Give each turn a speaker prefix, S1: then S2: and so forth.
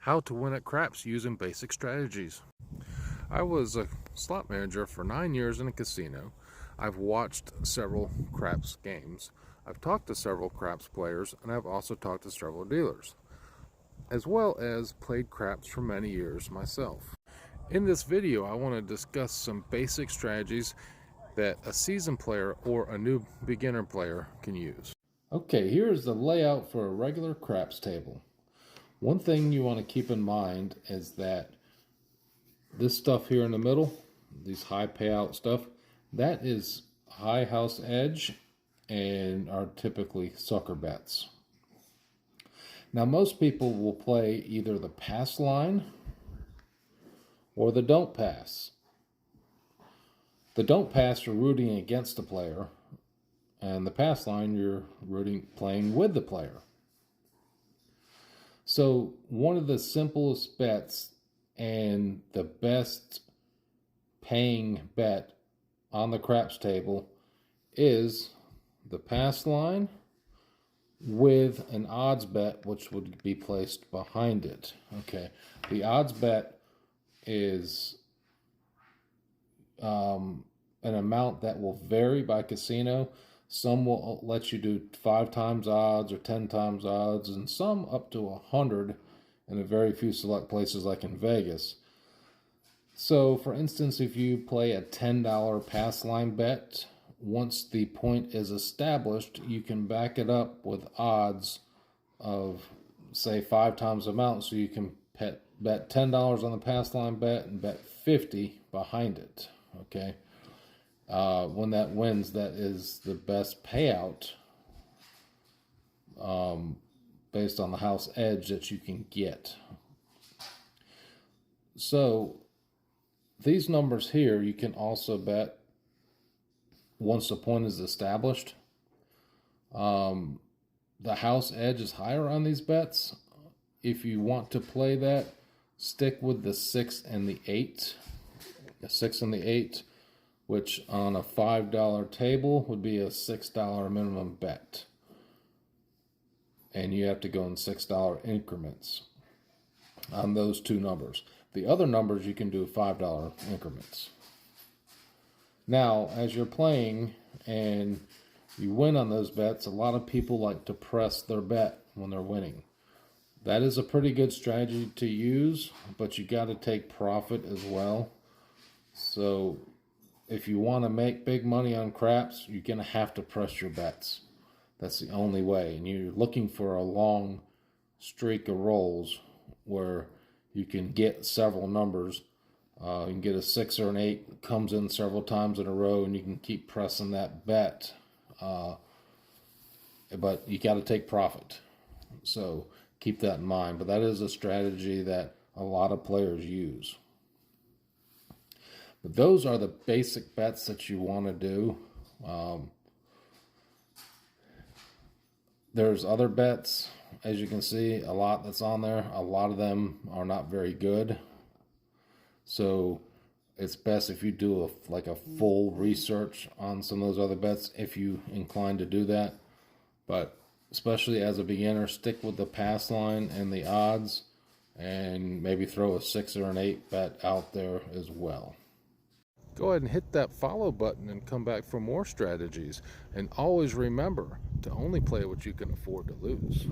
S1: How to win at craps using basic strategies. I was a slot manager for 9 years in a casino. I've watched several craps games. I've talked to several craps players, and I've also talked to several dealers, as well as played craps for many years myself. In this video, I want to discuss some basic strategies that a seasoned player or a new beginner player can use. Okay, here is the layout for a regular craps table. One thing you want to keep in mind is that this stuff here in the middle, these high payout stuff, that is high house edge and are typically sucker bets. Now most people will play either the pass line or the don't pass. The don't pass, you're rooting against the player, and the pass line, you're playing with the player. So one of the simplest bets and the best paying bet on the craps table is the pass line with an odds bet, which would be placed behind it. Okay, the odds bet is an amount that will vary by casino. Some will let you do 5 times odds or 10 times odds, and some up to 100 in a very few select places like in Vegas. So, for instance, if you play a $10 pass line bet, once the point is established, you can back it up with odds of, say, 5 times the amount. So you can bet $10 on the pass line bet and bet 50 behind it. Okay. When that wins, that is the best payout based on the house edge that you can get. So these numbers here, you can also bet once the point is established. The house edge is higher on these bets. If you want to play that, stick with the 6 and the 8. The 6 and the 8. Which on a $5 table would be a $6 minimum bet. And you have to go in $6 increments on those two numbers. The other numbers you can do $5 increments. Now, as you're playing and you win on those bets, a lot of people like to press their bet when they're winning. That is a pretty good strategy to use, but you got to take profit as well. So if you want to make big money on craps, you're going to have to press your bets. That's the only way. And you're looking for a long streak of rolls where you can get several numbers. You can get a 6 or an 8 that comes in several times in a row, and you can keep pressing that bet. But you got to take profit. So keep that in mind. But that is a strategy that a lot of players use. But those are the basic bets that you want to do. There's other bets, as you can see, a lot that's on there. A lot of them are not very good. So it's best if you do a full research on some of those other bets if you incline to do that. But especially as a beginner, stick with the pass line and the odds, and maybe throw a 6 or an 8 bet out there as well. Go ahead and hit that follow button and come back for more strategies. And always remember to only play what you can afford to lose.